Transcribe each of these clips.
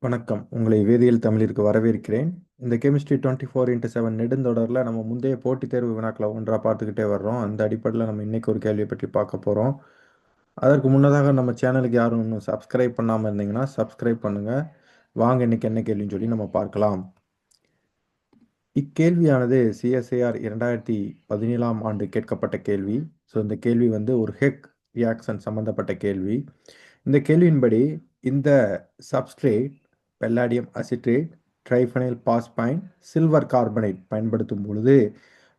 வணக்கம். உங்களை வேதியியல் தமிழிற்கு வரவேற்கிறேன். இந்த கெமிஸ்ட்ரி 24x7 நெடுந்தொடரில் நம்ம முந்தைய போட்டித் தேர்வு வினாக்களை ஒன்றாக பார்த்துக்கிட்டே வர்றோம். அந்த அடிப்படையில் நம்ம இன்னைக்கு ஒரு கேள்வியை பற்றி பார்க்க போகிறோம். அதற்கு முன்னதாக நம்ம சேனலுக்கு யாரும் இன்னும் சப்ஸ்கிரைப் பண்ணாமல் இருந்தீங்கன்னா சப்ஸ்கிரைப் பண்ணுங்கள். வாங்க இன்னைக்கு என்ன கேள்வின்னு சொல்லி நம்ம பார்க்கலாம். இக்கேள்வியானது CSIR 2017 ஆண்டு கேட்கப்பட்ட கேள்வி. ஸோ இந்த கேள்வி ஒரு ஹெக் ரியாக்ஷன் சம்பந்தப்பட்ட கேள்வி. இந்த கேள்வியின்படி இந்த substrate palladium acetate triphenyl phosphine silver carbonate பயன்படுத்தும் பொழுது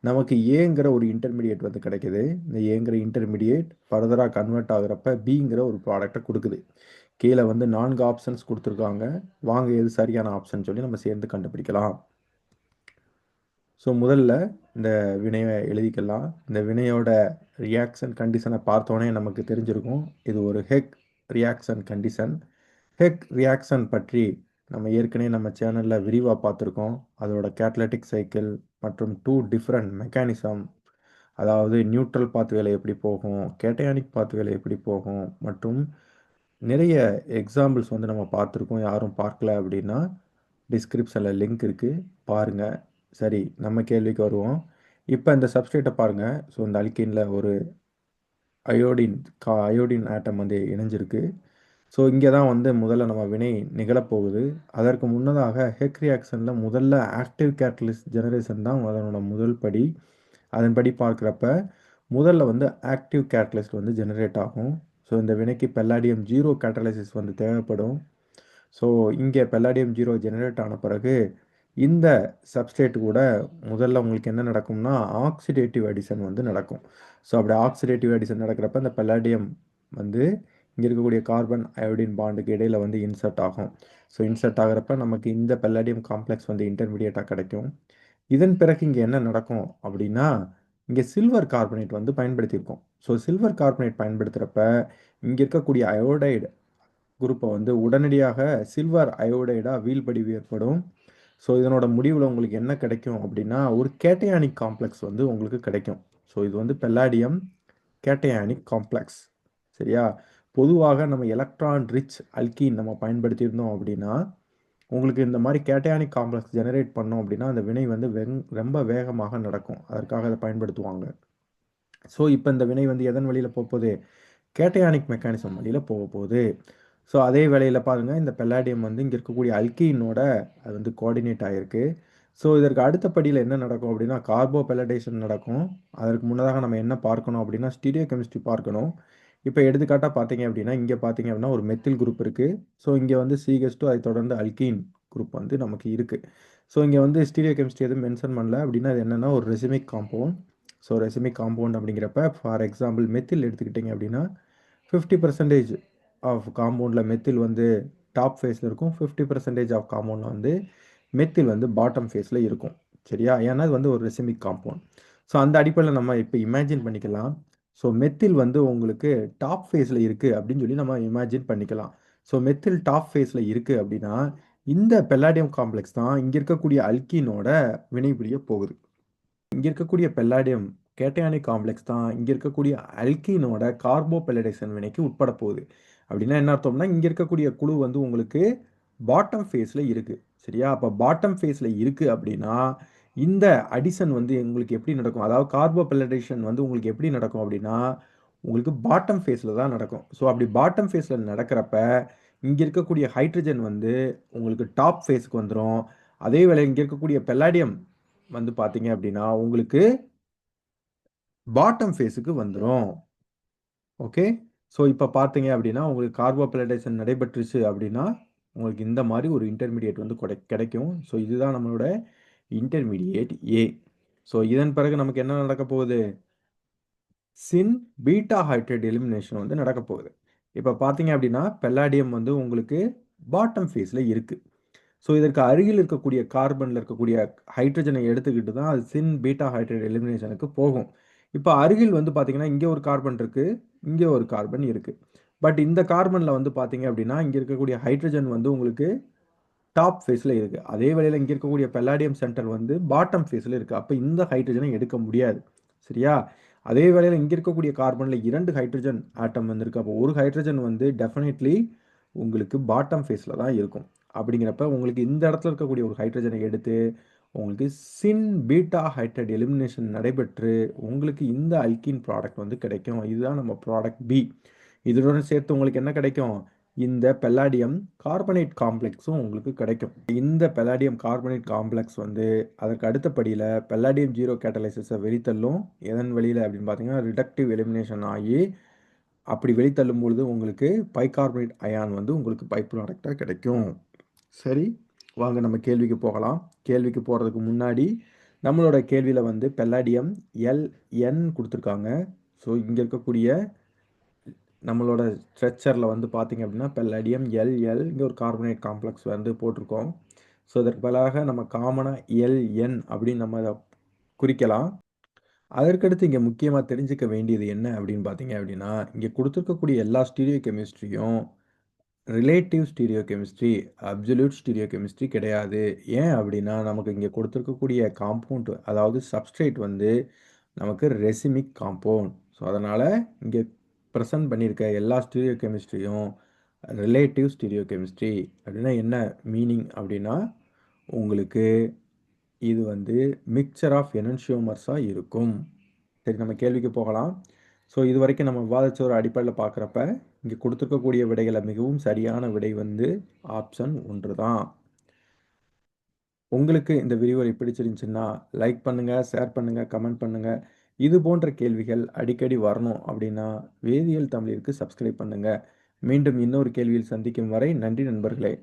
நமக்கு ஏங்கிற ஒரு இன்டர்மீடியேட் கிடைக்குது. இந்த ஏங்கிற இன்டர்மீடியேட் ஃபர்தராக கன்வெர்ட் ஆகிறப்ப பிங்கிற ஒரு ப்ராடக்டை கொடுக்குது. கீழே 4 ஆப்ஷன்ஸ் கொடுத்துருக்காங்க. வாங்க எது சரியான ஆப்ஷன் சொல்லி நம்ம சேர்ந்து கண்டுபிடிக்கலாம். ஸோ முதல்ல இந்த வினையை எழுதிக்கலாம். இந்த வினையோட ரியாக்ஷன் கண்டிஷனை பார்த்தோன்னே நமக்கு தெரிஞ்சிருக்கும். இது ஒரு ஹெக் ரியாக்ஷன் கண்டிஷன். ஹெக் ரியாக்ஷன் பற்றி நம்ம ஏற்கனவே நம்ம சேனலில் விரிவாக பார்த்துருக்கோம். அதோட கேட்டலிட்டிக் சைக்கிள் மற்றும் 2 டிஃப்ரெண்ட் மெக்கானிசம், அதாவது நியூட்ரல் பாத்வேல எப்படி போகும், கேட்டயானிக் பாத்வேல எப்படி போகும் மற்றும் நிறைய எக்ஸாம்பிள்ஸ் நம்ம பார்த்துருக்கோம். யாரும் பார்க்கல அப்படின்னா டிஸ்கிரிப்ஷனில் லிங்க் இருக்குது, பாருங்கள். சரி, நம்ம கேள்விக்கு வருவோம். இப்போ இந்த சப்ஸ்ட்ரேட்டை பாருங்கள். ஸோ இந்த அல்கீனில் ஒரு அயோடின் ஆட்டம் இணைஞ்சிருக்கு. ஸோ இங்கே தான் முதல்ல நம்ம வினை நிகழப்போகுது. அதற்கு முன்னதாக ஹெக் ரியாக்ஷனில் முதல்ல ஆக்டிவ் கேட்டலிஸ்ட் ஜெனரேஷன் தான் அதனோட முதல் படி. அதன்படி பார்க்குறப்ப முதல்ல ஆக்டிவ் கேட்டலிஸ்ட் ஜெனரேட் ஆகும். ஸோ இந்த வினைக்கு பெல்லாடியம் 0 கேட்டலிசிஸ் தேவைப்படும். ஸோ இங்கே பெல்லாடியம் 0 ஜெனரேட் ஆன பிறகு இந்த சப்ஸ்ட்ரேட் கூட முதல்ல உங்களுக்கு என்ன நடக்கும்னா ஆக்சிடேட்டிவ் அடிஷன் நடக்கும். ஸோ அப்படி ஆக்சிடேட்டிவ் அடிஷன் நடக்கிறப்ப இந்த பெல்லாடியம் இங்கே இருக்கக்கூடிய கார்பன் அயோடின் பாண்டுக்கு இடையில் இன்சர்ட் ஆகும். ஸோ இன்சர்ட் ஆகிறப்ப நமக்கு இந்த பெல்லாடியம் காம்ப்ளெக்ஸ் இன்டர்மீடியேட்டாக கிடைக்கும். இதன் பிறகு இங்கே என்ன நடக்கும் அப்படின்னா இங்கே சில்வர் கார்பனேட் பயன்படுத்தியிருக்கோம். ஸோ சில்வர் கார்பனேட் பயன்படுத்துகிறப்ப இங்கே இருக்கக்கூடிய அயோடைடு குரூப்பை உடனடியாக சில்வர் அயோடைடாக வீழ்படிவு ஏற்படும். ஸோ இதனோட முடிவில் உங்களுக்கு என்ன கிடைக்கும் அப்படின்னா ஒரு கேட்டயானிக் காம்ப்ளெக்ஸ் உங்களுக்கு கிடைக்கும். ஸோ இது பெல்லாடியம் கேட்டயானிக் காம்ப்ளெக்ஸ். சரியா? பொதுவாக நம்ம எலக்ட்ரான் ரிச் அல்கீன் நம்ம பயன்படுத்தியிருந்தோம் அப்படின்னா உங்களுக்கு இந்த மாதிரி கேட்டயானிக் காம்ப்ளெக்ஸ் ஜெனரேட் பண்ணோம் அப்படின்னா அந்த வினை ரொம்ப வேகமாக நடக்கும். அதற்காக அதை பயன்படுத்துவாங்க. ஸோ இப்போ இந்த வினை எதன் வழியில் போகுது? கேட்டயானிக் மெக்கானிசம் வழியில் போக போகுது. ஸோ அதே வேளையில் பாருங்கள், இந்த பெல்லாடியம் இங்கே இருக்கக்கூடிய அல்கீனோட அது கோஆர்டினேட் ஆகிருக்கு. ஸோ இதற்கு அடுத்த படியில் என்ன நடக்கும் அப்படின்னா கார்போ பெல்லடேஷன் நடக்கும். அதற்கு முன்னதாக நம்ம என்ன பார்க்கணும் அப்படின்னா ஸ்டீரியோ கெமிஸ்ட்ரி பார்க்கணும். இப்போ எடுத்துக்காட்டாக பார்த்தீங்க அப்படின்னா இங்கே பார்த்தீங்க அப்படின்னா ஒரு மெத்தில் குரூப் இருக்குது. ஸோ இங்கே CH2 அதை தொடர்ந்து அல்கீன் குரூப் நமக்கு இருக்குது. ஸோ இங்கே ஸ்டீரியோ கெமிஸ்ட்ரி எதுவும் மென்ஷன் பண்ணல அப்படின்னா அது என்னென்னா ஒரு ரெசிமிக் காம்பவுண்ட். ஸோ ரெசிமிக் காம்பவுண்ட் அப்படிங்கிறப்ப ஃபார் எக்ஸாம்பிள் மெத்தில் எடுத்துக்கிட்டிங்க அப்படின்னா 50% ஆஃப் காம்பவுண்டில் மெத்தில் டாப் ஃபேஸில் இருக்கும். 50% ஆஃப் காம்பவுண்டில் மெத்தில் பாட்டம் ஃபேஸில் இருக்கும். சரியா? ஏன்னா அது ஒரு ரெசிமிக் காம்பவுண்ட். ஸோ அந்த அடிப்படையில் நம்ம இப்போ இமேஜின் பண்ணிக்கலாம். ஸோ மெத்தில் உங்களுக்கு டாப் ஃபேஸில் இருக்குது அப்படின்னு சொல்லி நம்ம இமேஜின் பண்ணிக்கலாம். ஸோ மெத்தில் டாப் ஃபேஸில் இருக்குது அப்படின்னா இந்த பெல்லாடியம் காம்ப்ளெக்ஸ் தான் இங்கே இருக்கக்கூடிய அல்கீனோட வினைபுரிய போகுது. இங்கே இருக்கக்கூடிய பெல்லாடியம் கேட்டயானிக் காம்ப்ளெக்ஸ் தான் இங்கே இருக்கக்கூடிய அல்கீனோட கார்போ பெல்லடேஷன் வினைக்கு உட்பட போகுது. அப்படின்னா என்ன அர்த்தம்னா இங்கே இருக்கக்கூடிய குழு உங்களுக்கு பாட்டம் ஃபேஸில் இருக்குது. சரியா? அப்போ பாட்டம் ஃபேஸில் இருக்குது அப்படின்னா இந்த அடிஷன் உங்களுக்கு எப்படி நடக்கும்? அதாவது கார்போ பெல்லடேஷன் உங்களுக்கு எப்படி நடக்கும் அப்படின்னா உங்களுக்கு பாட்டம் ஃபேஸில் தான் நடக்கும். ஸோ அப்படி பாட்டம் ஃபேஸில் நடக்கிறப்ப இங்கே இருக்கக்கூடிய ஹைட்ரஜன் உங்களுக்கு டாப் ஃபேஸுக்கு வந்துடும். அதே வேளை இங்கே இருக்கக்கூடிய பெல்லாடியம் பார்த்தீங்க அப்படின்னா உங்களுக்கு பாட்டம் ஃபேஸுக்கு வந்துடும். ஓகே. ஸோ இப்போ பார்த்தீங்க அப்படின்னா உங்களுக்கு கார்போ பெல்லடேஷன் நடைபெற்றுச்சு அப்படின்னா உங்களுக்கு இந்த மாதிரி ஒரு இன்டர்மீடியேட் கிடைக்கும். ஸோ இதுதான் நம்மளோட இன்டர்மீடியேட் ஏ. ஸோ இதன் பிறகு நமக்கு என்ன நடக்க போகுது? சின் பீட்டா ஹைட்ரேட் எலிமினேஷன் நடக்க போகுது. இப்போ பார்த்தீங்க அப்படின்னா பெல்லாடியம் உங்களுக்கு பாட்டம் ஃபேஸில் இருக்குது. ஸோ இதற்கு அருகில் இருக்கக்கூடிய கார்பனில் இருக்கக்கூடிய ஹைட்ரஜனை எடுத்துக்கிட்டு தான் அது சின் பீட்டா ஹைட்ரேட் எலிமினேஷனுக்கு போகும். இப்போ அருகில் பார்த்தீங்கன்னா இங்கே ஒரு கார்பன் இருக்குது, இங்கே ஒரு கார்பன் இருக்குது. பட் இந்த கார்பனில் பார்த்தீங்க அப்படின்னா இங்கே இருக்கக்கூடிய ஹைட்ரஜன் உங்களுக்கு டாப் ஃபேஸில் இருக்குது. அதே வேளையில் இங்கே இருக்கக்கூடிய பெல்லாடியம் சென்டர் பாட்டம் ஃபேஸில் இருக்குது. அப்போ இந்த ஹைட்ரஜனை எடுக்க முடியாது. சரியா? அதே வேளையில் இங்கே இருக்கக்கூடிய கார்பனில் 2 ஹைட்ரஜன் ஆட்டம் வந்திருக்கு. அப்போ ஒரு ஹைட்ரஜன் வந்து டெஃபினெட்லி உங்களுக்கு பாட்டம் ஃபேஸில் தான் இருக்கும். அப்படிங்கிறப்ப உங்களுக்கு இந்த இடத்துல இருக்கக்கூடிய ஒரு ஹைட்ரஜனை எடுத்து உங்களுக்கு சின் பீட்டா ஹைட்ரைட் எலிமினேஷன் நடைபெற்று உங்களுக்கு இந்த அல்கீன் ப்ராடக்ட் வந்து கிடைக்கும். இதுதான் நம்ம ப்ராடக்ட் பி. இதனுடன் சேர்த்து உங்களுக்கு என்ன கிடைக்கும்? இந்த பெல்லாடியம் கார்பனேட் காம்ப்ளெக்ஸும் உங்களுக்கு கிடைக்கும். இந்த பெல்லாடியம் கார்பனேட் காம்ப்ளெக்ஸ் வந்து அதற்கு அடுத்த படியில் பெல்லாடியம் ஜீரோ கேட்டலைசிஸை வெளித்தள்ளும். எதன் வழியில் அப்படின்னு பார்த்தீங்கன்னா ரிடக்டிவ் எலிமினேஷன் ஆகி அப்படி வெளித்தள்ளும் பொழுது உங்களுக்கு பைகார்பனேட் அயான் வந்து உங்களுக்கு பை ப்ராடக்டாக கிடைக்கும். சரி, வாங்க நம்ம கேள்விக்கு போகலாம். கேள்விக்கு போகிறதுக்கு முன்னாடி நம்மளோட கேள்வியில் வந்து பெல்லாடியம் எல்என் கொடுத்துருக்காங்க. ஸோ இங்கே இருக்கக்கூடிய நம்மளோட ஸ்ட்ரக்சரில் வந்து பார்த்தீங்க அப்படின்னா பெல்லாடியம் எல்எல் இங்கே ஒரு கார்பனேட் காம்ப்ளெக்ஸ் வந்து போட்டிருக்கோம். ஸோ இதற்கு பதிலாக நம்ம காமனாக எல்என் அப்படின்னு நம்ம அதை குறிக்கலாம். அதற்கடுத்து இங்கே முக்கியமாக தெரிஞ்சுக்க வேண்டியது என்ன அப்படின்னு பார்த்தீங்க அப்படின்னா இங்கே கொடுத்துருக்கக்கூடிய எல்லா ஸ்டீரியோ கெமிஸ்ட்ரியும் relative stereochemistry, absolute stereochemistry கிடையாது. ஏன் அப்படின்னா நமக்கு இங்கே கொடுத்துருக்கக்கூடிய காம்பவுண்ட் அதாவது சப்ஸ்ட்ரேட் வந்து நமக்கு ரெசிமிக் காம்பவுண்ட். ஸோ அதனால் இங்கே ப்ரெசன்ட் பண்ணியிருக்க எல்லா ஸ்டீரியோ கெமிஸ்ட்ரியும் ரிலேட்டிவ் ஸ்டீரியோ கெமிஸ்ட்ரி. அப்படின்னா என்ன மீனிங் அப்படின்னா உங்களுக்கு இது வந்து மிக்சர் ஆஃப் எனன்ஷியோமர்ஸாக இருக்கும். சரி, நம்ம கேள்விக்கு போகலாம். ஸோ இது வரைக்கும் நம்ம விவாதிச்ச ஒரு அடிப்படையில் பார்க்குறப்ப இங்கே கொடுத்துருக்கக்கூடிய விடைகளை மிகவும் சரியான விடை வந்து ஆப்ஷன் 1 தான். உங்களுக்கு இந்த விரிவுரை பிடிச்சிருந்துச்சுன்னா லைக் பண்ணுங்கள், ஷேர் பண்ணுங்கள், கமெண்ட் பண்ணுங்கள். இது போன்ற கேள்விகள் அடிக்கடி வரணும் அப்படின்னா வேதியியல் தமிழிற்கு சப்ஸ்கிரைப் பண்ணுங்கள். மீண்டும் இன்னொரு கேள்வியில் சந்திக்கும் வரை நன்றி நண்பர்களே.